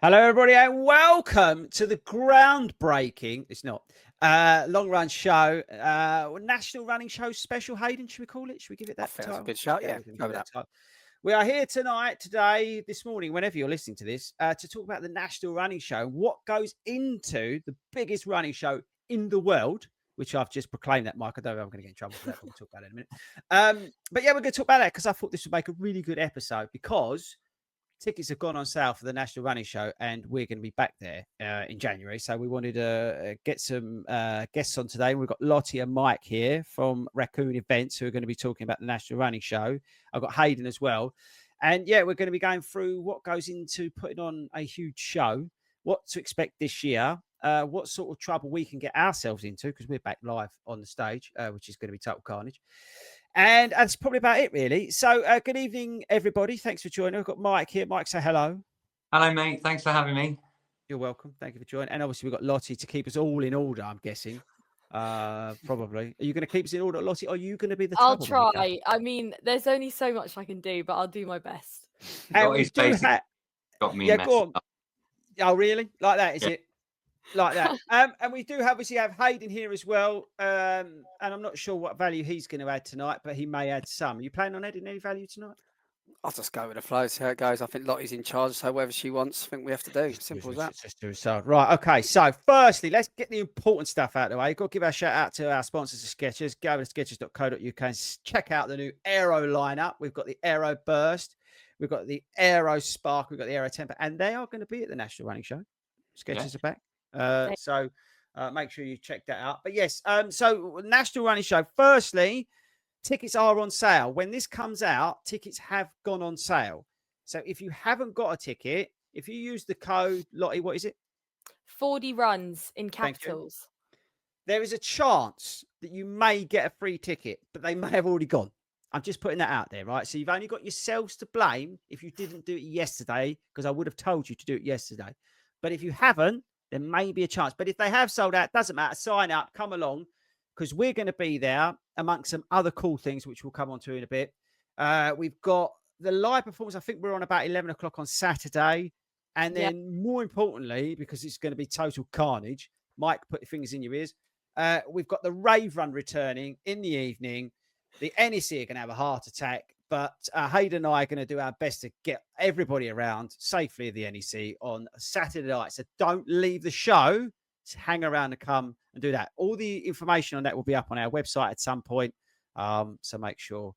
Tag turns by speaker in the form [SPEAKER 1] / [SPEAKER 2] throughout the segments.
[SPEAKER 1] Hello, everybody, and welcome to the groundbreaking, it's not, long run show, National Running Show Special. Hayden, should we call it? Should we give it that title?
[SPEAKER 2] That's a good shout, yeah.
[SPEAKER 1] Go with that title. We are here today, this morning, whenever you're listening to this, to talk about the National Running Show, what goes into the biggest running show in the world, which I've just proclaimed that, Mike. I don't know if I'm going to get in trouble for that, but we'll talk about it in a minute. But yeah, we're going to talk about that because I thought this would make a really good episode because tickets have gone on sale for the National Running Show, and we're going to be back there in January. So we wanted to get some guests on today. We've got Lottie and Mike here from Raccoon Events who are going to be talking about the National Running Show. I've got Hayden as well. And yeah, we're going to be going through what goes into putting on a huge show, what to expect this year, what sort of trouble we can get ourselves into because we're back live on the stage, which is going to be total carnage. And that's probably about it, really. So good evening, everybody. Thanks for joining. We've got Mike here. Mike, say hello.
[SPEAKER 3] Hello, mate. Thanks for having me.
[SPEAKER 1] You're welcome. Thank you for joining. And obviously, we've got Lottie to keep us all in order, I'm guessing. Probably. Are you going to keep us in order, Lottie? Or are you going to be the
[SPEAKER 4] I'll try. I mean, there's only so much I can do, but I'll do my best.
[SPEAKER 1] And we do
[SPEAKER 3] got me
[SPEAKER 1] go on.
[SPEAKER 3] up.
[SPEAKER 1] Oh, really? Like that, is it? Like that. And we do obviously have Hayden here as well. And I'm not sure what value he's going to add tonight, but he may add some. Are you planning on adding any value tonight?
[SPEAKER 2] I'll just go with the flow, see how it goes. I think Lottie's in charge, so whatever she wants, I think we have to do. Simple as that.
[SPEAKER 1] Let's do so. Right, okay. So firstly, let's get the important stuff out of the way. Got to give our shout out to our sponsors of Skechers. Go to skechers.co.uk and check out the new Aero lineup. We've got the Aero Burst. We've got the Aero Spark. We've got the Aero Temper. And they are going to be at the National Running Show. Skechers are back. So make sure you check that out. But yes, so National Running Show. Firstly, tickets are on sale. When this comes out, tickets have gone on sale. So if you haven't got a ticket, if you use the code, Lottie, what is it?
[SPEAKER 4] 40 runs in capitals.
[SPEAKER 1] There is a chance that you may get a free ticket, but they may have already gone. I'm just putting that out there, right? So you've only got yourselves to blame if you didn't do it yesterday, because I would have told you to do it yesterday. But if you haven't, there may be a chance. But if they have sold out, doesn't matter. Sign up, come along, because we're going to be there amongst some other cool things, which we'll come on to in a bit. We've got the live performance. I think we're on about 11 o'clock on Saturday. And then more importantly, because it's going to be total carnage, Mike, put your fingers in your ears. We've got the rave run returning in the evening. The NEC are going to have a heart attack. But Hayden and I are going to do our best to get everybody around safely at the NEC on Saturday night. So don't leave the show. Just hang around and come and do that. All the information on that will be up on our website at some point. So make sure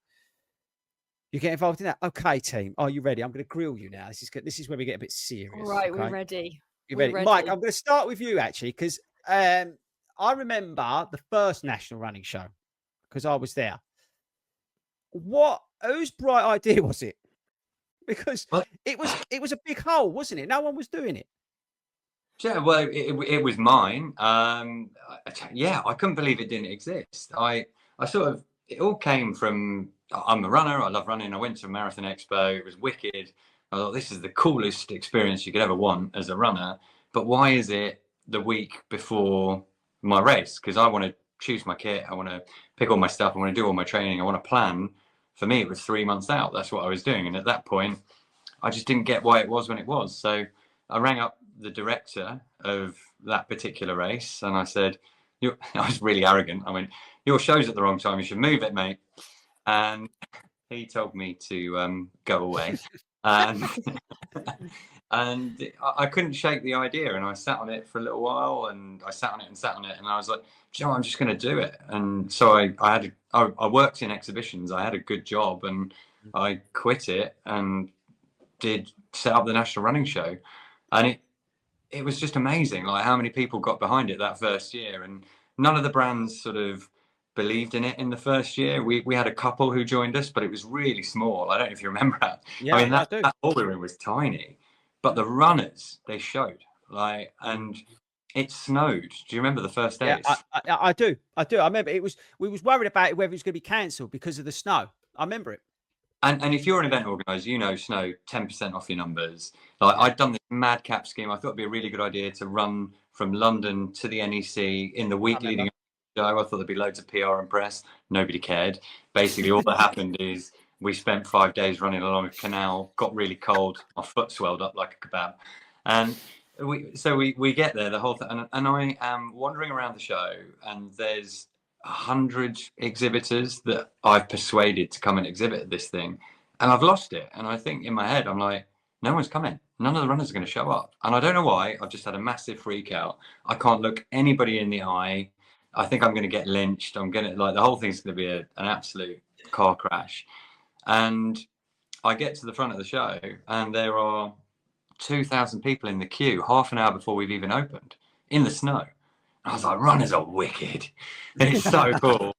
[SPEAKER 1] you get involved in that. Okay, team. Are you ready? I'm going to grill you now. This is good. This is where we get a bit serious.
[SPEAKER 4] Right,
[SPEAKER 1] okay?
[SPEAKER 4] we're ready.
[SPEAKER 1] You ready? Mike, I'm going to start with you, actually, because I remember the first National Running Show because I was there. Whose bright idea was it? Because it was a big hole, wasn't it? No one was doing it.
[SPEAKER 3] Yeah, well, it was mine. Yeah, I couldn't believe it didn't exist. I sort of, it all came from, I'm a runner. I love running. I went to a Marathon Expo. It was wicked. I thought this is the coolest experience you could ever want as a runner. But why is it the week before my race? Because I want to choose my kit. I want to pick all my stuff. I want to do all my training. I want to plan. For me, it was 3 months out. That's what I was doing. And at that point, I just didn't get why it was when it was. So I rang up the director of that particular race and I said, I was really arrogant. I went, your show's at the wrong time. You should move it, mate. And he told me to go away. And I couldn't shake the idea. And I sat on it for a little while and I sat on it. And I was like, Joe, I'm just going to do it. And so I worked in exhibitions. I had a good job and I quit it and did set up the National Running Show. And it was just amazing, like how many people got behind it that first year. And none of the brands sort of believed in it in the first year. We had a couple who joined us, but it was really small. I don't know if you remember that. Yeah, I mean, that hall we were in was tiny, but the runners, they showed. And it snowed. Do you remember the first
[SPEAKER 1] Yeah,
[SPEAKER 3] days?
[SPEAKER 1] I do. I do. I remember we was worried about it, whether it was going to be cancelled because of the snow. I remember it.
[SPEAKER 3] And if you're an event organizer, you know, snow 10% off your numbers. Like I'd done this madcap scheme. I thought it'd be a really good idea to run from London to the NEC in the week leading up to the show. I thought there'd be loads of PR and press. Nobody cared. Basically, all that happened is we spent 5 days running along a canal, got really cold, my foot swelled up like a kebab. And we get there, the whole thing, and I am wandering around the show, and there's 100 exhibitors that I've persuaded to come and exhibit this thing, and I've lost it. And I think in my head, I'm like, no one's coming. None of the runners are going to show up. And I don't know why. I've just had a massive freak out. I can't look anybody in the eye. I think I'm going to get lynched. I'm going to, like, the whole thing's going to be an absolute car crash. And I get to the front of the show, and there are 2,000 people in the queue half an hour before we've even opened in the snow. I was like, runners are wicked. It's so cool.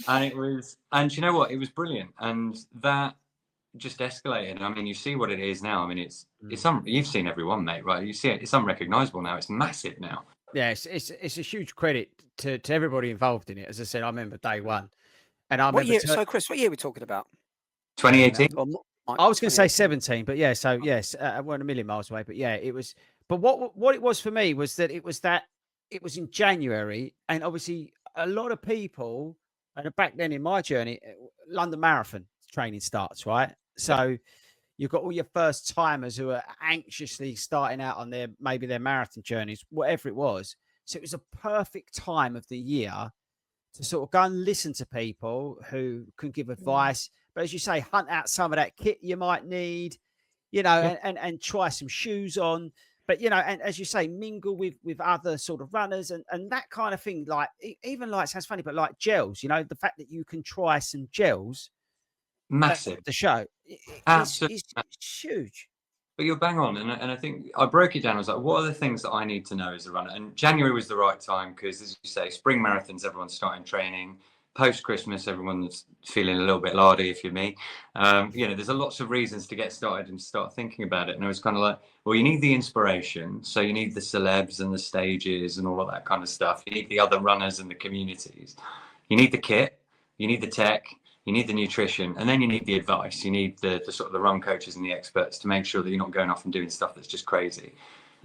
[SPEAKER 3] And you know what? It was brilliant. And that just escalated. I mean, you see what it is now. I mean, you've seen everyone, mate, right? You see it, it's unrecognizable now. It's massive now.
[SPEAKER 1] Yeah, it's a huge credit to everybody involved in it. As I said, I remember day one, and I
[SPEAKER 2] What
[SPEAKER 1] remember.
[SPEAKER 2] year? So, Chris, what year are we talking about?
[SPEAKER 3] 2018.
[SPEAKER 1] I was going to say 17, but yeah. So yes, we're a million miles away. But yeah, it was. But what it was for me was that it was in January, and obviously a lot of people. And back then in my journey, London Marathon training starts, right? So you've got all your first timers who are anxiously starting out on their marathon journeys, whatever it was. So it was a perfect time of the year to sort of go and listen to people who can give advice. But as you say, hunt out some of that kit you might need, and try some shoes on. But and as you say, mingle with other sort of runners and that kind of thing. Like even like, it sounds funny, but like gels, the fact that you can try some gels
[SPEAKER 3] Massive.
[SPEAKER 1] at the show,
[SPEAKER 3] Absolutely.
[SPEAKER 1] it's huge.
[SPEAKER 3] But you're bang on, and I think I broke it down. I was like, what are the things that I need to know as a runner? And January was the right time because, as you say, spring marathons, everyone's starting training. Post Christmas, everyone's feeling a little bit lardy, if you're me. There's a lots of reasons to get started and start thinking about it. And I was kind of like, well, you need the inspiration. So you need the celebs and the stages and all of that kind of stuff. You need the other runners and the communities. You need the kit. You need the tech. You need the nutrition, and then you need the advice. You need the sort of the run coaches and the experts to make sure that you're not going off and doing stuff that's just crazy.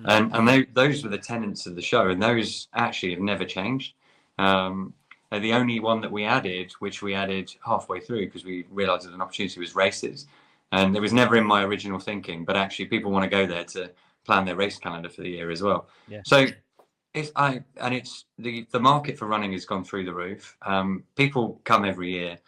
[SPEAKER 3] And those were the tenets of the show, and those actually have never changed. The only one that we added, which we added halfway through because we realised there's an opportunity, was races, and it was never in my original thinking. But actually, people want to go there to plan their race calendar for the year as well.
[SPEAKER 1] Yeah.
[SPEAKER 3] So it's the market for running has gone through the roof. People come every year.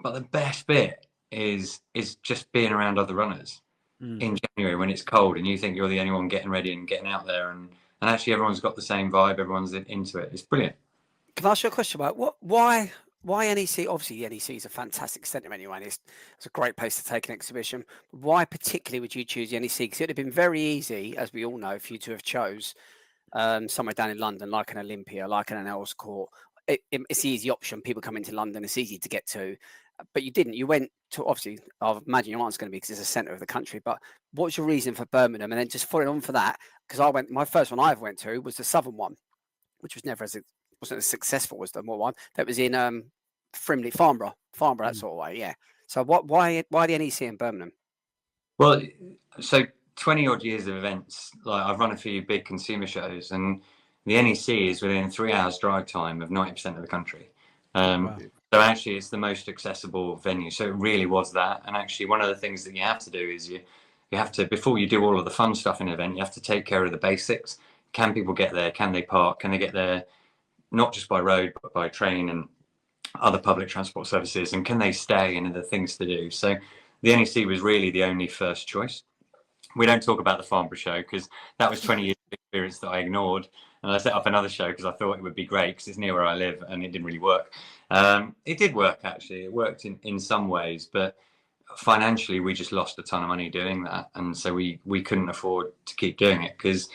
[SPEAKER 3] But the best bit is just being around other runners in January when it's cold and you think you're the only one getting ready and getting out there, and actually everyone's got the same vibe, everyone's into it. It's brilliant.
[SPEAKER 2] Can I ask you a question about why NEC? Obviously, the NEC is a fantastic centre anyway. It's a great place to take an exhibition. Why particularly would you choose the NEC? Because it would have been very easy, as we all know, for you to have chose somewhere down in London, like an Olympia, like an Earls Court. It's the easy option. People come into London. It's easy to get to. But you didn't. You went to, obviously, I imagine your answer's going to be because it's a centre of the country. But what's your reason for Birmingham? And then just following on for that, because my first one I ever went to was the Southern one, which was wasn't as successful as the more one that was in Frimley, Farnborough, that sort of way. Yeah. So why the NEC in Birmingham?
[SPEAKER 3] Well, so 20 odd years of events. Like I've run a few big consumer shows, and the NEC is within 3 hours drive time of 90% of the country.
[SPEAKER 1] Wow.
[SPEAKER 3] So actually, it's the most accessible venue. So it really was that. And actually, one of the things that you have to do is you have to, before you do all of the fun stuff in an event, you have to take care of the basics. Can people get there? Can they park? Can they get there not just by road, but by train and other public transport services? And can they stay and the things to do? So the NEC was really the only first choice. We don't talk about the Farnborough show because that was 20 years of experience that I ignored. And I set up another show because I thought it would be great because it's near where I live, and it didn't really work. It did work, actually. It worked in some ways, but financially we just lost a ton of money doing that. And so we couldn't afford to keep doing it because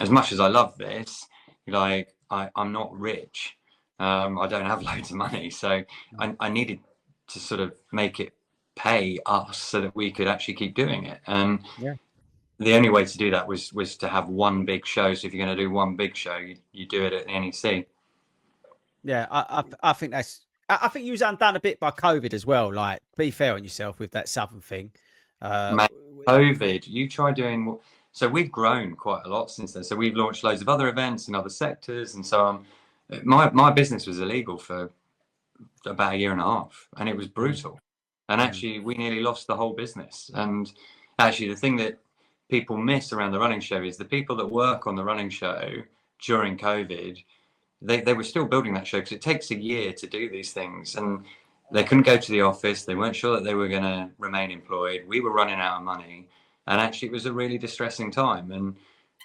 [SPEAKER 3] as much as I love this, like I'm not rich. I don't have loads of money. So I needed to sort of make it pay us so that we could actually keep doing it. And
[SPEAKER 1] Yeah.
[SPEAKER 3] the only way to do that was to have one big show. So if you're going to do one big show, you do it at the NEC.
[SPEAKER 1] Yeah, I think that's. I think you was undone a bit by COVID as well. Like, be fair on yourself with that Southern thing.
[SPEAKER 3] Mate, COVID, you try doing. So we've grown quite a lot since then. So we've launched loads of other events in other sectors and so on. My business was illegal for about 1.5 years, and it was brutal. And actually, we nearly lost the whole business. And actually, the thing that people miss around the running show is the people that work on the running show during COVID, they were still building that show because it takes a year to do these things. And they couldn't go to the office. They weren't sure that they were going to remain employed. We were running out of money. And actually, it was a really distressing time. And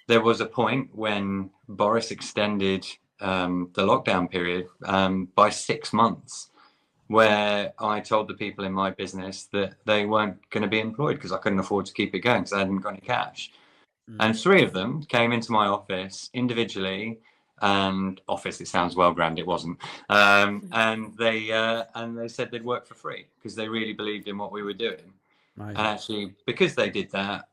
[SPEAKER 3] there was a point when Boris extended the lockdown period by 6 months, where I told the people in my business that they weren't going to be employed because I couldn't afford to keep it going because I hadn't got any cash. And 3 of them came into my office individually, and office, it sounds well grand, it wasn't. And they said they'd work for free because they really believed in what we were doing.
[SPEAKER 1] Amazing.
[SPEAKER 3] And actually, because they did that,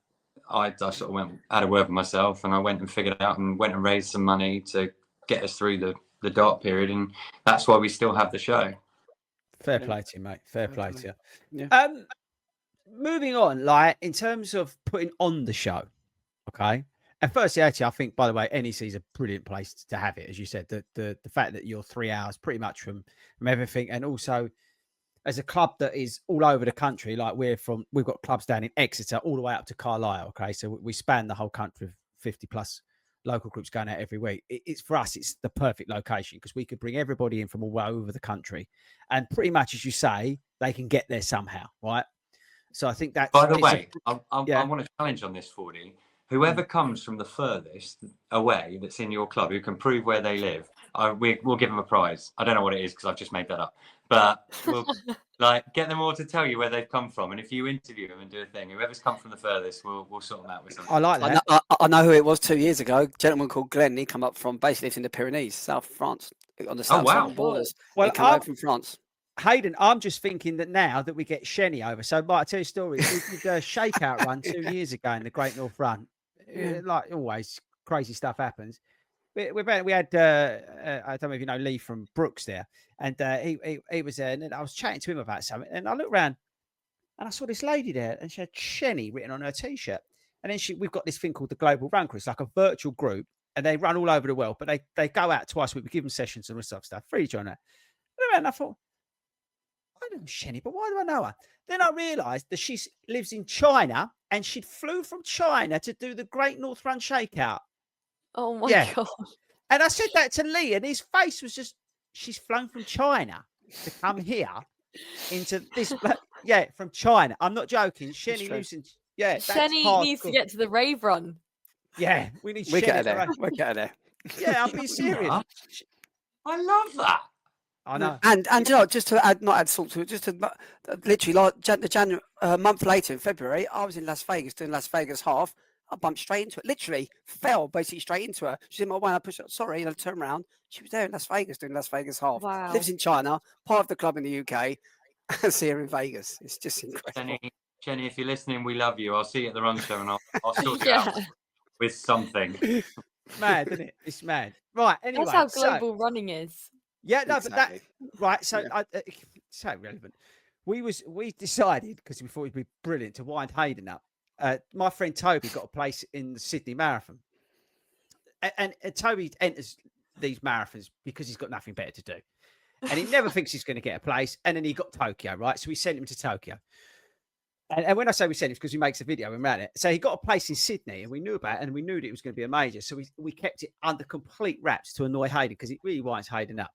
[SPEAKER 3] I sort of had a word with myself, and I went and figured it out and went and raised some money to get us through the dark period. And that's why we still have the show.
[SPEAKER 1] Fair play to you, mate. Fair play to you.
[SPEAKER 2] Yeah.
[SPEAKER 1] Moving on, like in terms of putting on the show, okay. And firstly, actually, I think, by the way, NEC is a brilliant place to have it, as you said. The fact that you're 3 hours pretty much from everything, and also as a club that is all over the country, like we've got clubs down in Exeter all the way up to Carlisle. Okay, so we span the whole country with 50 plus local groups going out every week. It's for us, it's the perfect location because we could bring everybody in from all over the country, and pretty much, as you say, they can get there somehow, right? So I think that's.
[SPEAKER 3] By the way, I want to challenge on this, 40. Whoever comes from the furthest away that's in your club, who can prove where they live, we'll give them a prize. I don't know what it is because I've just made that up. But we'll get them all to tell you where they've come from. And if you interview them and do a thing, whoever's come from the furthest, we'll sort them out with something.
[SPEAKER 1] I like that.
[SPEAKER 2] I know who it was 2 years ago. A gentleman called Glenn. He come up from, basically lives in the Pyrenees, South France, on the southern borders.
[SPEAKER 1] Well,
[SPEAKER 2] he come over from France.
[SPEAKER 1] Hayden, I'm just thinking that now that we get Shenny over, so Mike, I'll tell you a story. We did a shakeout run 2 years ago in the Great North Run. Like always, crazy stuff happens. We had I don't know if you know Lee from Brooks there, and he was there, and then I was chatting to him about something, and I looked around and I saw this lady there, and she had Shenny written on her t-shirt, and then we've got this thing called the Global Run Crew. It's like a virtual group, and they run all over the world, but they go out twice a week. We give them sessions and all this stuff, free to join that. And I thought, I know Shenny, but why do I know her? Then I realised that she lives in China, and she flew from China to do the Great North Run Shakeout.
[SPEAKER 4] Oh my God.
[SPEAKER 1] And I said that to Lee, and his face was just, she's flown from China to come here into this. From China. I'm not joking. Shenny lives in. Yeah,
[SPEAKER 4] Shenny needs to get to the rave run.
[SPEAKER 1] Yeah, we need.
[SPEAKER 2] We get her there. We get her there.
[SPEAKER 1] Yeah, I'm being serious.
[SPEAKER 3] I love that.
[SPEAKER 1] I know.
[SPEAKER 2] And you know, just to add, not add salt to it, just to literally like the month later in February, I was in Las Vegas doing Las Vegas half. I bumped straight into it. Literally fell basically straight into her. She's in my way. I pushed her. Sorry, and I turned around. She was there in Las Vegas doing Las Vegas half.
[SPEAKER 4] Wow.
[SPEAKER 2] Lives in China, part of the club in the UK. I see her in Vegas. It's just incredible.
[SPEAKER 3] Jenny, if you're listening, we love you. I'll see you at the run show, and I'll sort you out with something.
[SPEAKER 1] Mad, isn't it? It's mad. Right. Anyway,
[SPEAKER 4] that's how global running is.
[SPEAKER 1] Yeah, no,
[SPEAKER 2] Exactly.
[SPEAKER 1] but that right. So so relevant. We decided, because we thought it'd be brilliant to wind Hayden up. My friend Toby got a place in the Sydney Marathon, and Toby enters these marathons because he's got nothing better to do, and he never thinks he's going to get a place. And then he got Tokyo, right? So we sent him to Tokyo. And when I say we sent him, it's because he makes a video and ran it. So he got a place in Sydney, and we knew about it, and we knew that it was going to be a major. So we kept it under complete wraps to annoy Hayden, because it really winds Hayden up.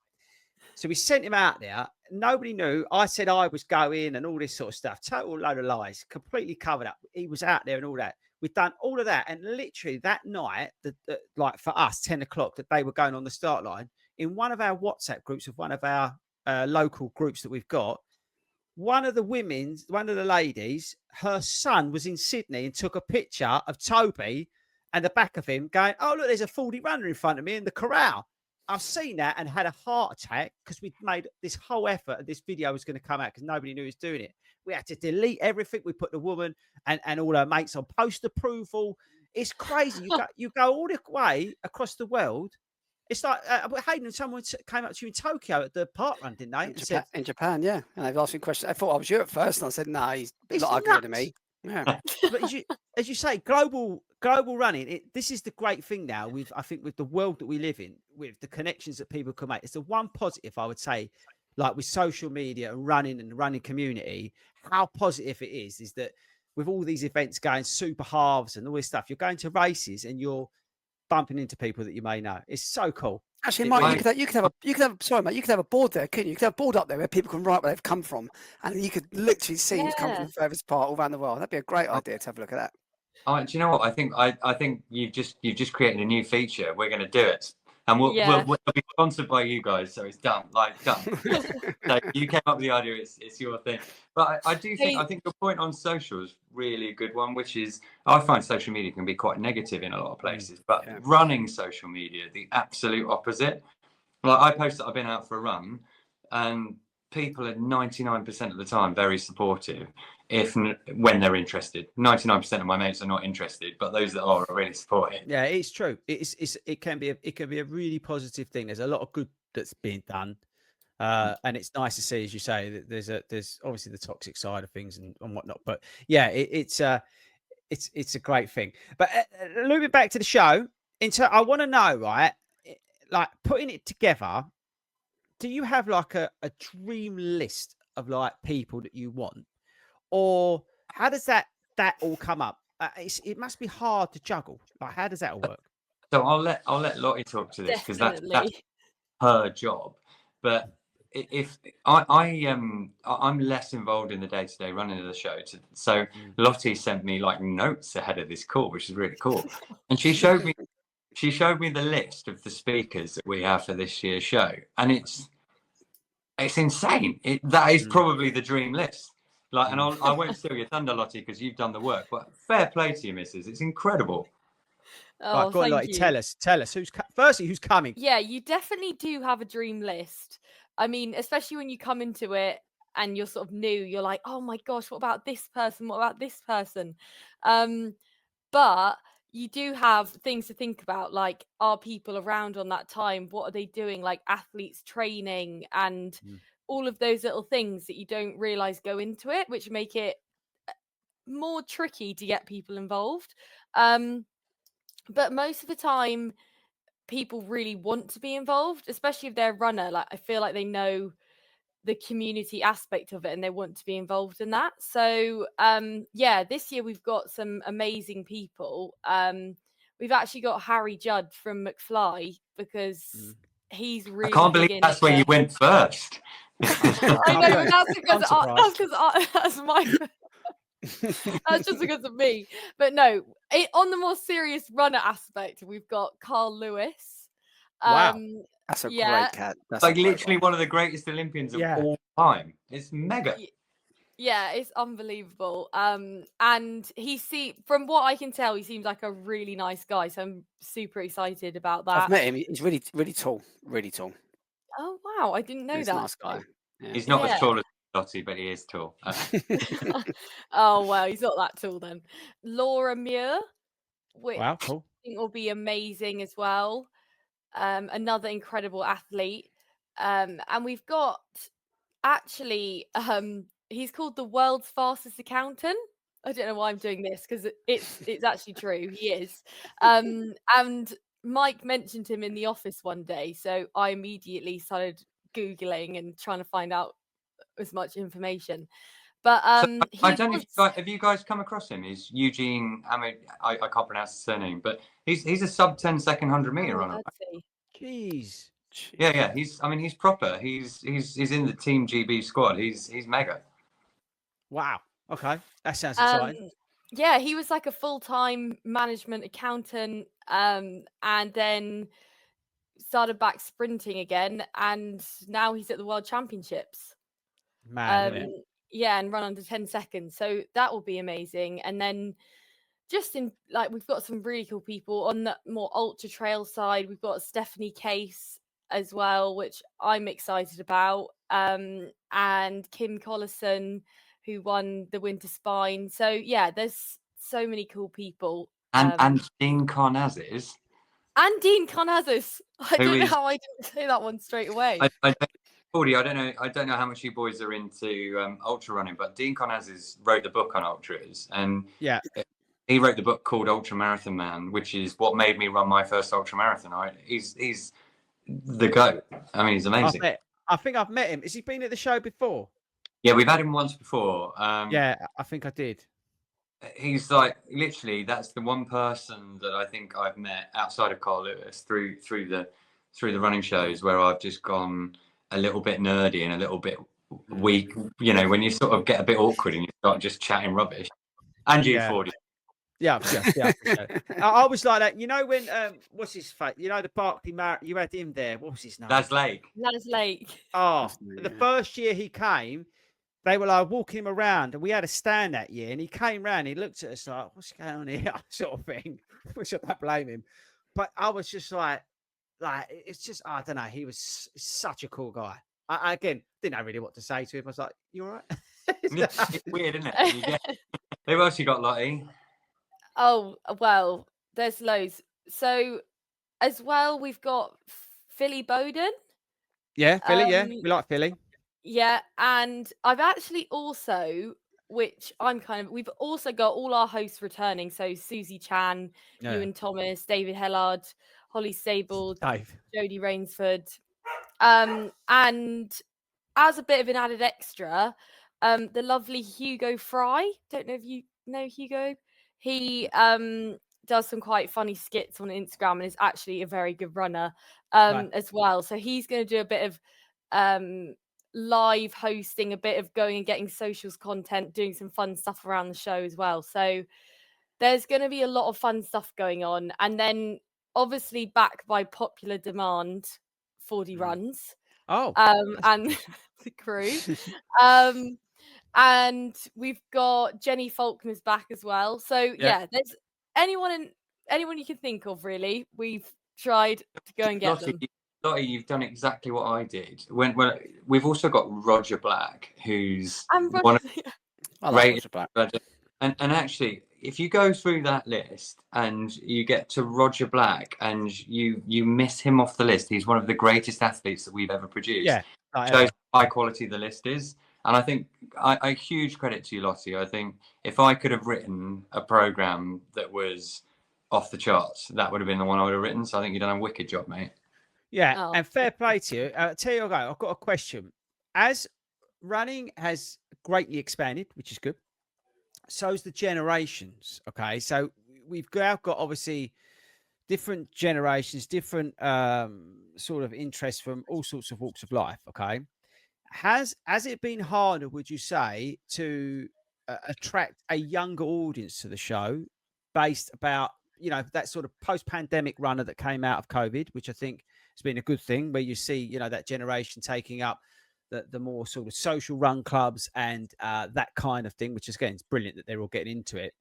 [SPEAKER 1] So we sent him out there. Nobody knew. I said I was going and all this sort of stuff. Total load of lies, completely covered up. He was out there and all that. We'd done all of that. And literally that night, like for us, 10 o'clock, that they were going on the start line, in one of our WhatsApp groups of one of our local groups that we've got, one of the ladies, her son was in Sydney and took a picture of Toby and the back of him going, oh, look, there's a 40 runner in front of me in the corral. I've seen that and had a heart attack because we made this whole effort and this video was going to come out because nobody knew he was doing it. We had to delete everything. We put the woman and all her mates on post approval. It's crazy. You go all the way across the world. It's like Hayden, someone came up to you in Tokyo at the park run, didn't they?
[SPEAKER 2] In Japan, yeah. And they've asked me questions. I thought I was you at first, and I said, "No, he's a
[SPEAKER 1] It's
[SPEAKER 2] lot uglier than
[SPEAKER 1] nuts.
[SPEAKER 2] me." Yeah.
[SPEAKER 1] But as you say, global running. This is the great thing now. I think with the world that we live in, with the connections that people can make, it's the one positive I would say. Like with social media and the running community, how positive it is that with all these events going super halves and all this stuff, you're going to races and you're bumping into people that you may know. It's so cool.
[SPEAKER 2] Actually,
[SPEAKER 1] It
[SPEAKER 2] Mike,
[SPEAKER 1] really-
[SPEAKER 2] you could have. Sorry, mate. You could have a board there, couldn't you? You could have a board up there where people can write where they've come from, and you could literally see who's come from
[SPEAKER 4] Yeah.
[SPEAKER 2] the furthest part all around the world. That'd be a great idea to have a look at that.
[SPEAKER 3] Do you know what? I think you've just created a new feature. We're going to do it, and we'll be sponsored by you guys, so it's done. Like done. So you came up with the idea. It's your thing. But I do think I think your point on social is really a good one, which is I find social media can be quite negative in a lot of places, but running social media, the absolute opposite. Like I post that I've been out for a run, and people are 99% of the time very supportive when they're interested. 99% of my mates are not interested, but those that are really supportive.
[SPEAKER 1] Yeah, it's true. It can be a really positive thing. There's a lot of good that's being done. And it's nice to see, as you say, that there's obviously the toxic side of things and whatnot. But yeah, it's a great thing. But looping back to the show, I want to know, right? Like putting it together, do you have like a dream list of like people that you want, or how does that all come up? It must be hard to juggle. Like, how does that all work?
[SPEAKER 3] So I'll let Lottie talk to this because that's
[SPEAKER 4] Definitely.
[SPEAKER 3] her job. But if I'm less involved in the day-to-day running of the show, so Lottie sent me like notes ahead of this call, which is really cool, and she showed me the list of the speakers that we have for this year's show, and it's insane. That is probably the dream list. Like, and I won't steal your thunder, Lottie, because you've done the work. But fair play to you, missus. It's incredible.
[SPEAKER 4] Oh,
[SPEAKER 1] Right, go on, Lottie, tell us who's who's coming.
[SPEAKER 4] Yeah, you definitely do have a dream list. I mean, especially when you come into it and you're sort of new, you're like, oh my gosh, what about this person? What about this person? But you do have things to think about, like, are people around on that time? What are they doing? Like athletes training and all of those little things that you don't realize go into it, which make it more tricky to get people involved. But most of the time, people really want to be involved, especially if they're a runner. Like, I feel like they know the community aspect of it and they want to be involved in that. So this year we've got some amazing people. We've actually got Harry Judd from McFly because he's really
[SPEAKER 3] I can't believe
[SPEAKER 4] big
[SPEAKER 3] that's where you went first.
[SPEAKER 4] I know, but that's because that's my that's just because of me. But no, on the more serious runner aspect, we've got Carl Lewis.
[SPEAKER 1] Wow.
[SPEAKER 2] That's a great cat. That's
[SPEAKER 3] like literally one of the greatest Olympians of all time. It's mega.
[SPEAKER 4] Yeah, it's unbelievable. And from what I can tell, he seems like a really nice guy. So I'm super excited about that.
[SPEAKER 2] I've met him. He's really, really tall. Really tall.
[SPEAKER 4] Oh wow, I didn't know
[SPEAKER 2] He's
[SPEAKER 4] that.
[SPEAKER 2] a nice guy. Yeah.
[SPEAKER 3] He's not as tall as Lottie, but he is tall.
[SPEAKER 4] Oh well, he's not that tall then. Laura Muir, which
[SPEAKER 1] cool.
[SPEAKER 4] I think will be amazing as well. Another incredible athlete. And we've got actually he's called the world's fastest accountant. I don't know why I'm doing this because it's actually true. He is. And Mike mentioned him in the office one day, so I immediately started Googling and trying to find out as much information. But
[SPEAKER 3] I don't know have you guys come across him? He's Eugene. I mean, I can't pronounce his surname, but he's a sub 10-second 100-meter runner.
[SPEAKER 1] Jeez.
[SPEAKER 3] Yeah. He's proper. He's in the Team GB squad. He's mega.
[SPEAKER 1] Wow. Okay, that sounds exciting.
[SPEAKER 4] Yeah, he was like a full-time management accountant, and then started back sprinting again, and now he's at the World Championships.
[SPEAKER 1] Man,
[SPEAKER 4] yeah, and run under 10 seconds. So that will be amazing. And then just in we've got some really cool people on the more ultra trail side. We've got Stephanie Case, as well, which I'm excited about. And Kim Collison, who won the Winter Spine. So yeah, there's so many cool people.
[SPEAKER 3] And Dean Karnazes,
[SPEAKER 4] And Dean Karnazes. I
[SPEAKER 3] Who
[SPEAKER 4] don't know
[SPEAKER 3] is-
[SPEAKER 4] how I didn't say that one straight away.
[SPEAKER 3] Fordy, I don't know how much you boys are into ultra running, but Dean Karnazes wrote the book on ultras, and
[SPEAKER 1] Yeah.
[SPEAKER 3] he wrote the book called Ultra Marathon Man, which is what made me run my first ultra marathon. He's the GOAT. I mean, he's amazing.
[SPEAKER 1] I think I've met him. Has he been at the show before?
[SPEAKER 3] Yeah, we've had him once before.
[SPEAKER 1] Yeah, I think I did.
[SPEAKER 3] He's like, literally, that's the one person that I think I've met outside of Carl Lewis through the running shows where I've just gone a little bit nerdy and a little bit weak. You know, when you sort of get a bit awkward and you start just chatting rubbish. And you,
[SPEAKER 1] Yeah.
[SPEAKER 3] 40.
[SPEAKER 1] Yeah. I was like that. You know when what's his face? You know the Barkley Marathon. You had him there. What was his name?
[SPEAKER 3] That's Lake.
[SPEAKER 4] Laz Lake.
[SPEAKER 1] Oh,
[SPEAKER 2] Yeah.
[SPEAKER 1] the first year he came, they were like walking him around, and we had a stand that year. And he came round, he looked at us like, "What's going on here?" sort of thing. Which I don't blame him, but I was just like it's just I don't know. He was such a cool guy. I again didn't know really what to say to him. I was like, "You all right?"
[SPEAKER 3] It's weird, isn't it? Who else you got, Lottie?
[SPEAKER 4] Oh, well, there's loads. So as well, we've got Philly Bowden.
[SPEAKER 1] Yeah, Philly. Yeah, we like Philly.
[SPEAKER 4] Yeah, and I've actually also, which we've also got all our hosts returning. So Susie Chan, Ewan Thomas, David Hellard, Holly Stable,
[SPEAKER 1] Dave.
[SPEAKER 4] Jodie Rainsford. And as a bit of an added extra, the lovely Hugo Fry. Don't know if you know Hugo. He does some quite funny skits on Instagram and is actually a very good runner as well. So he's going to do a bit of live hosting, a bit of going and getting socials content, doing some fun stuff around the show as well. So there's going to be a lot of fun stuff going on. And then obviously back by popular demand, 40 runs.
[SPEAKER 1] Oh,
[SPEAKER 4] and the crew. And we've got Jenny Faulkner's back as well. So yeah, there's anyone you can think of, really. We've tried to go and get them.
[SPEAKER 3] Lottie, you've done exactly what I did. When we've also got Roger Black, who's one of
[SPEAKER 2] I like Roger Black.
[SPEAKER 3] And actually, if you go through that list and you get to Roger Black and you miss him off the list, he's one of the greatest athletes that we've ever produced.
[SPEAKER 1] Yeah,
[SPEAKER 3] shows how high quality the list is. And I think a huge credit to you, Lottie. I think if I could have written a program that was off the charts, that would have been the one I would have written. So I think you've done a wicked job, mate.
[SPEAKER 1] Yeah, and fair play to you. Tell you what, I've got a question. As running has greatly expanded, which is good, so's the generations. Okay, so we've now got obviously different generations, different sort of interests from all sorts of walks of life. Okay, has it been harder, would you say, to attract a younger audience to the show, based about that sort of post-pandemic runner that came out of COVID, which I think has been a good thing, where you see that generation taking up the more sort of social run clubs and that kind of thing, which is, again, it's brilliant that they're all getting into it.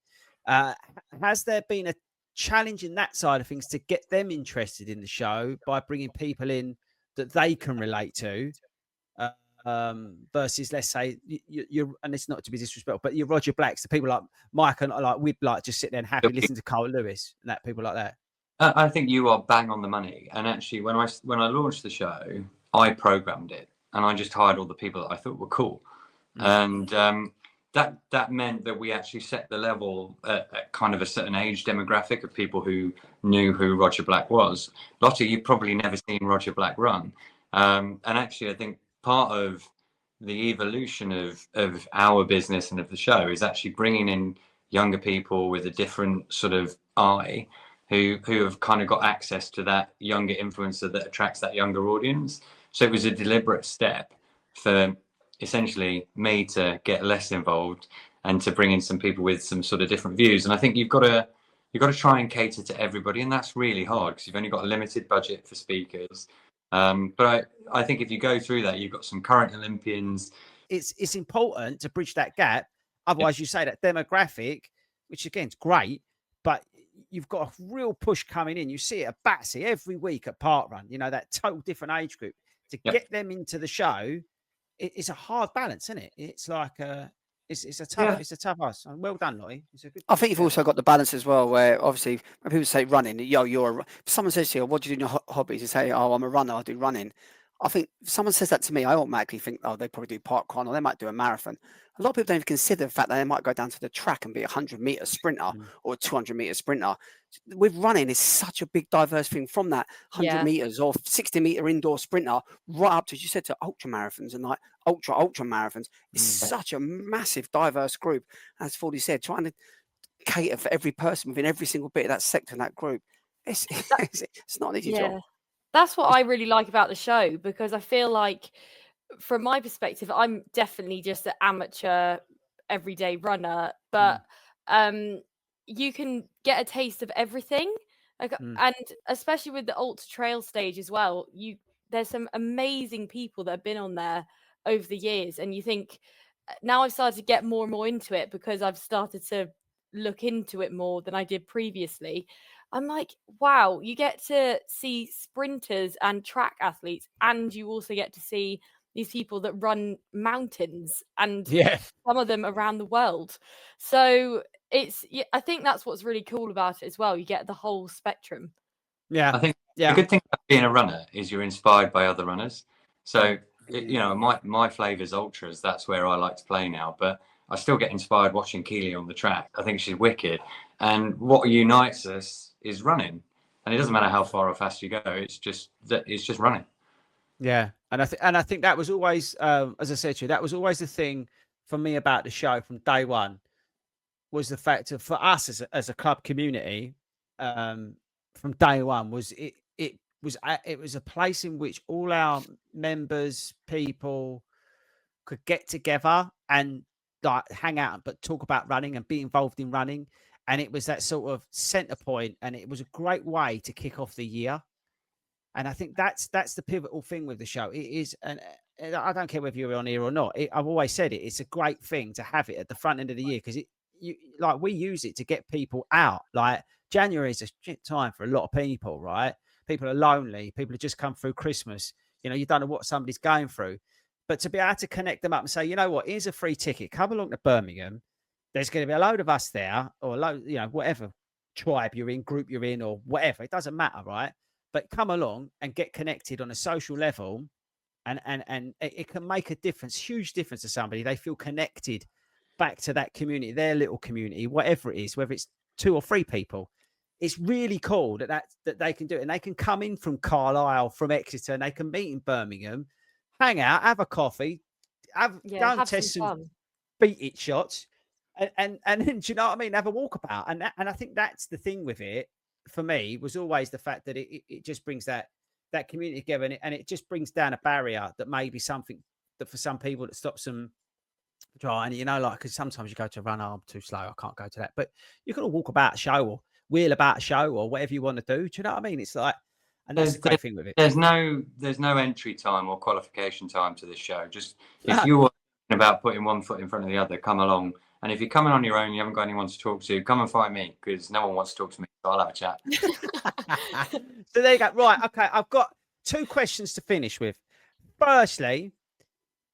[SPEAKER 1] Has there been a challenge in that side of things to get them interested in the show by bringing people in that they can relate to, versus, let's say, you're, and it's not to be disrespectful, but you're Roger Blacks, the people like Mike and like we'd like just sit there and happy listen to Carl Lewis and that, people like that?
[SPEAKER 3] I think you are bang on the money. And actually, when I launched the show, I programmed it. And I just hired all the people that I thought were cool. And that meant that we actually set the level at kind of a certain age demographic of people who knew who Roger Black was. Lottie, you've probably never seen Roger Black run. And actually, I think part of the evolution of our business and of the show is actually bringing in younger people with a different sort of eye who have kind of got access to that younger influencer that attracts that younger audience. So it was a deliberate step for essentially me to get less involved and to bring in some people with some sort of different views. And I think you've got to try and cater to everybody, and that's really hard because you've only got a limited budget for speakers. But I think if you go through that, you've got some current Olympians.
[SPEAKER 1] It's important to bridge that gap. Otherwise, you say that demographic, which again is great, but you've got a real push coming in. You see it at Batsy every week at Parkrun, you know, that total different age group. To get them into the show, it's a hard balance, isn't it? It's like it's a tough ask. Well done, Lottie. It's a good.
[SPEAKER 2] I think you've also got the balance as well, where obviously when people say running, if someone says to you, "What do you do in your hobbies?" You say, "Oh, I'm a runner. I do running." I think if someone says that to me, I automatically think, "Oh, they probably do parkrun, or they might do a marathon." A lot of people don't even consider the fact that they might go down to the track and be a 100-meter sprinter or a 200-meter sprinter. With running, it's such a big, diverse thing from that 100 meters or 60-meter indoor sprinter right up to, as you said, to ultra marathons and like ultra marathons. It's such a massive, diverse group. As Fordy said, trying to cater for every person within every single bit of that sector and that group. It's not an easy job.
[SPEAKER 4] That's what I really like about the show, because I feel like, from my perspective, I'm definitely just an amateur everyday runner, but you can get a taste of everything. And especially with the ultra trail stage as well, there's some amazing people that have been on there over the years, and you think, now I've started to get more and more into it because I've started to look into it more than I did previously. I'm like, wow, you get to see sprinters and track athletes, and you also get to see these people that run mountains, and some of them around the world. So I think that's what's really cool about it as well. You get the whole spectrum.
[SPEAKER 3] I think the good thing about being a runner is you're inspired by other runners. So you know, my flavor's ultras. That's where I like to play now, but I still get inspired watching Keely on the track. I think she's wicked. And what unites us is running. And it doesn't matter how far or fast you go. It's just running.
[SPEAKER 1] Yeah. And I think that was always, as I said to you, that was always the thing for me about the show from day one, was the fact of, for us as a club community, from day one, was it was a place in which all our members, people, could get together and like hang out, but talk about running and be involved in running. And it was that sort of center point, and it was a great way to kick off the year. And I think that's the pivotal thing with the show. It is, and I don't care whether you're on here or not. I've always said it. It's a great thing to have it at the front end of the year, because we use it to get people out. Like, January is a shit time for a lot of people, right? People are lonely. People have just come through Christmas. You know, you don't know what somebody's going through. But to be able to connect them up and say, you know what, here's a free ticket. Come along to Birmingham. There's going to be a load of us there, or whatever tribe you're in, group you're in, or whatever. It doesn't matter, right? But come along and get connected on a social level, and it can make a difference, huge difference to somebody. They feel connected back to that community, their little community, whatever it is, whether it's 2 or 3 people. It's really cool that they can do it, and they can come in from Carlisle, from Exeter, and they can meet in Birmingham, hang out, have a coffee, go and test some beat it shots, and then, do you know what I mean? Have a walkabout, and I think that's the thing with it. For me, was always the fact that it just brings that community together, and it just brings down a barrier that may be something that for some people that stops them trying. You know, like, because sometimes you go to run, I'm too slow, I can't go to that. But you can walk about a show or wheel about a show or whatever you want to do. Do you know what I mean? It's like, and that's the great thing with it.
[SPEAKER 3] There's no entry time or qualification time to this show. Just if you were thinking about putting one foot in front of the other, come along. And if you're coming on your own, you haven't got anyone to talk to, come and find me, because no one wants to talk to me. So I'll have a chat.
[SPEAKER 1] So there you go. Right. Okay. I've got 2 questions to finish with. Firstly,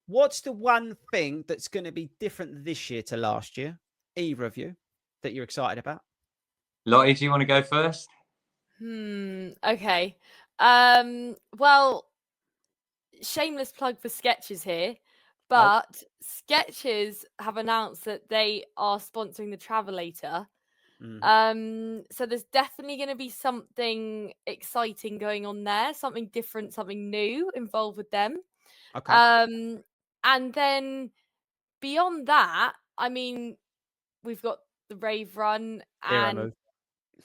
[SPEAKER 1] what's the one thing that's going to be different this year to last year, either of you, that you're excited about?
[SPEAKER 3] Lottie, do you want to go first?
[SPEAKER 4] Okay. Well, shameless plug for Skechers here. But Skechers have announced that they are sponsoring the Travelator. So there's definitely going to be something exciting going on there, something different, something new involved with them.
[SPEAKER 1] Okay.
[SPEAKER 4] And then beyond that, I mean, we've got the Rave Run and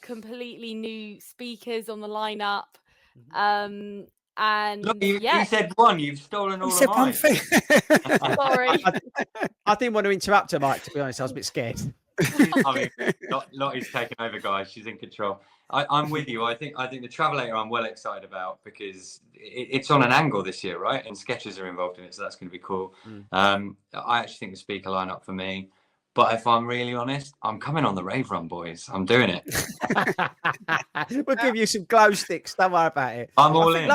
[SPEAKER 4] completely new speakers on the lineup. And
[SPEAKER 3] look, you said one. You've stolen all of mine.
[SPEAKER 4] Sorry.
[SPEAKER 1] I didn't want to interrupt her, Mike. To be honest, I was a bit scared.
[SPEAKER 3] I mean, Lottie's taken over, guys. She's in control. I'm with you. I think the Travelator I'm well excited about, because it's on an angle this year, right? And Skechers are involved in it, so that's going to be cool. I actually think the speaker lineup for me, But if I'm really honest, I'm coming on the rave run, boys. I'm doing it.
[SPEAKER 1] We'll give you some glow sticks. Don't worry about it.
[SPEAKER 3] I'm all in.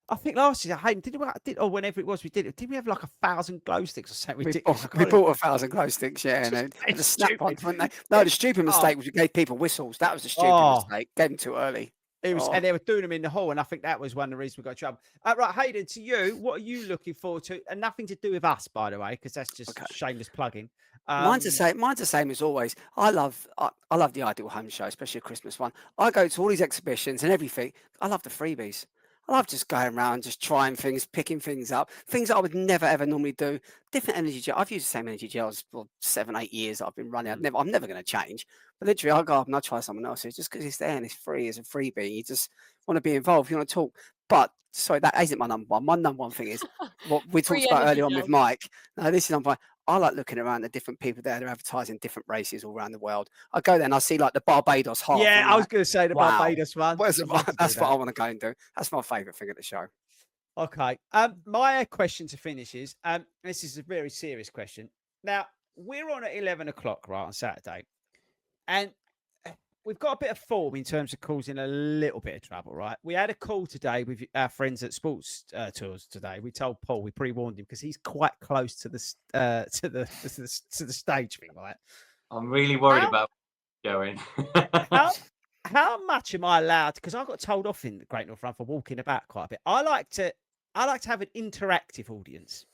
[SPEAKER 1] I think last year, Hayden, or whenever it was, we did it. Did we have like 1,000 glow sticks or something ridiculous?
[SPEAKER 2] We bought 1,000 glow sticks, yeah. And the snap ones, weren't they? No, the stupid mistake was we gave people whistles. That was the stupid mistake. Gave them too early.
[SPEAKER 1] It was, and they were doing them in the hall, and I think that was one of the reasons we got in trouble. Right, Hayden, to you, what are you looking forward to? And nothing to do with us, by the way, because that's just shameless plugging.
[SPEAKER 2] Mine's the same as always. I love the Ideal Home Show, especially a Christmas one. I go to all these exhibitions and everything. I love the freebies. I love just going around, just trying things, picking things up, things that I would never ever normally do. Different energy gel. I've used the same energy gels for 7-8 years that I've been running. I'm never going to change. But literally, I'll go up and I'll try someone else's just because it's there and it's free as a freebie. You just want to be involved. You want to talk. But sorry, that isn't my number one. My number one thing is what we talked about earlier on with Mike. No, this is number one. I like looking around the different people there. They're advertising different races all around the world. I go there and I see like the Barbados half.
[SPEAKER 1] Yeah, I was going to say the Barbados one.
[SPEAKER 2] That's what I want to go and do. That's my favourite thing at the show.
[SPEAKER 1] Okay. My question to finish is, this is a very serious question. Now, we're on at 11 o'clock, right, on Saturday. And we've got a bit of form in terms of causing a little bit of trouble, right? We had a call today with our friends at Sports Tours today. We told Paul, we pre-warned him because he's quite close to the stage thing, right?
[SPEAKER 3] I'm really worried about going.
[SPEAKER 1] How much am I allowed? Because I got told off in the Great North Run for walking about quite a bit. I like to have an interactive audience.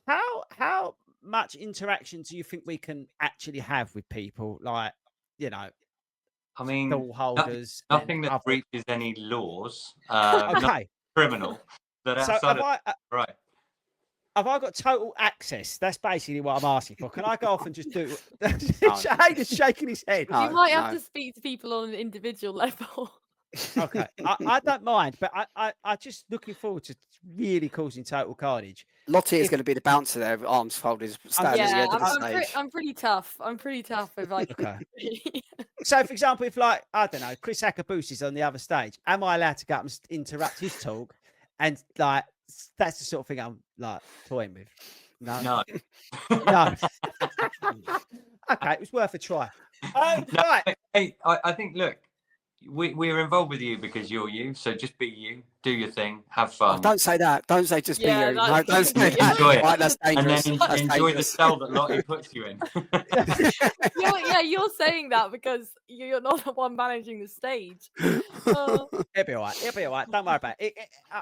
[SPEAKER 1] How much interaction do you think we can actually have with people? Like, you know,
[SPEAKER 3] I mean,
[SPEAKER 1] stall holders.
[SPEAKER 3] nothing that breaches any laws.
[SPEAKER 1] Okay.
[SPEAKER 3] Criminal. That outside right.
[SPEAKER 1] Have I got total access? That's basically what I'm asking for. Can I go off and just do? Hayden's shaking his head.
[SPEAKER 4] You might have to speak to people on an individual level.
[SPEAKER 1] Okay, I don't mind, but I just looking forward to really causing total carnage.
[SPEAKER 2] Lottie is going to be the bouncer there, arms folded, standing at the end of the stage.
[SPEAKER 4] I'm pretty tough. If I
[SPEAKER 1] So, for example, if like I don't know, Chris Akabusi is on the other stage, am I allowed to go up and interrupt his talk? And like that's the sort of thing I'm like toying with. No. No. Okay, it was worth a try. Right.
[SPEAKER 3] Hey, I think look. We're involved with you because you're you. So just be you, do your thing, have fun.
[SPEAKER 2] Oh, don't say that. Don't say just be you. No, don't say that.
[SPEAKER 3] Enjoy it.
[SPEAKER 2] Right, that's dangerous.
[SPEAKER 3] And then enjoy the cell that Lottie puts you in.
[SPEAKER 4] You're saying that because you're not the one managing the stage.
[SPEAKER 1] It'll be all right. Don't worry about it.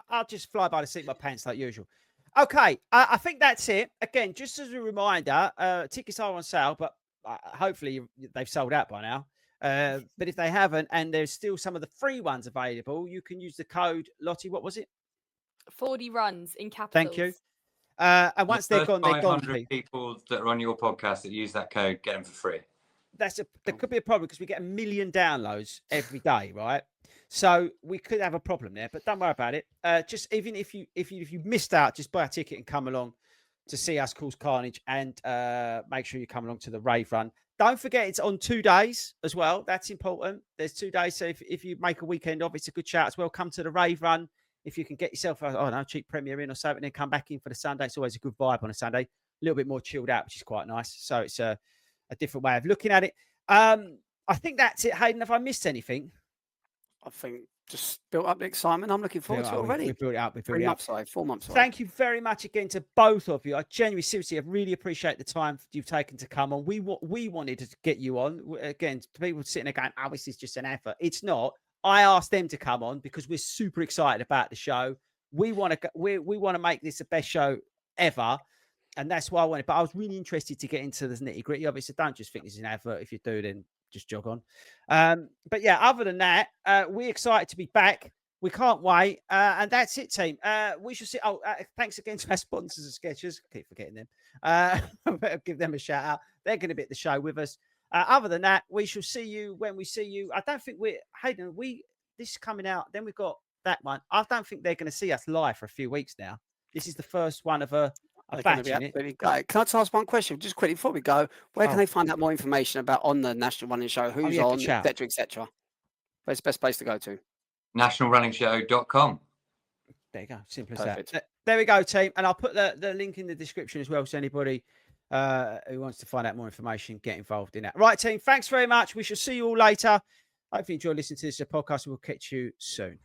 [SPEAKER 1] I'll just fly by the seat of my pants like usual. Okay, I think that's it. Again, just as a reminder, tickets are on sale, but hopefully they've sold out by now. But if they haven't, and there's still some of the free ones available, you can use the code Lottie. What was it?
[SPEAKER 4] 40 runs in capitals.
[SPEAKER 1] Thank you. And once they're gone, they're gone.
[SPEAKER 3] 500 people that are on your podcast that use that code, get them for free.
[SPEAKER 1] There could be a problem because we get 1 million downloads every day, right? So we could have a problem there, but don't worry about it. Just even if you missed out, just buy a ticket and come along to see us cause carnage, and make sure you come along to the rave run. Don't forget, it's on 2 days as well. That's important. There's 2 days. So if you make a weekend of it, it's a good shout as well. Come to the rave run. If you can get yourself a cheap Premier in or something, then come back in for the Sunday. It's always a good vibe on a Sunday. A little bit more chilled out, which is quite nice. So it's a different way of looking at it. I think that's it, Hayden. Have I missed anything?
[SPEAKER 2] I think just built up the excitement. I'm looking forward to it already.
[SPEAKER 1] We built it up.
[SPEAKER 2] 4 months away.
[SPEAKER 1] Thank you very much again to both of you. I genuinely, seriously, I really appreciate the time you've taken to come on. We wanted to get you on. Again, people sitting there going, "Oh, this is just an effort." It's not. I asked them to come on because we're super excited about the show. We want to make this the best show ever, and that's why I wanted. But I was really interested to get into the nitty gritty of it. So don't just think this is an advert. If you do, then just jog on. But yeah, other than that, we're excited to be back. We can't wait. And that's it, team. We shall see. Thanks again to our sponsors and Skechers. I keep forgetting them. I better give them a shout out. They're going to be at the show with us. Other than that, we shall see you when we see you. I don't think Hayden, this is coming out. Then we've got that one. I don't think they're going to see us live for a few weeks now. This is the first one of a batch.
[SPEAKER 2] Can I just ask one question just quickly before we go? Where can they find out more information about on the National Running Show? Who's on, etc. Where's the best place to go to?
[SPEAKER 3] nationalrunningshow.com.
[SPEAKER 1] There you go. Simple as that. There we go, team. And I'll put the link in the description as well. So anybody who wants to find out more information, get involved in that. Right, team. Thanks very much. We shall see you all later. Hopefully you enjoy listening to this podcast. We'll catch you soon.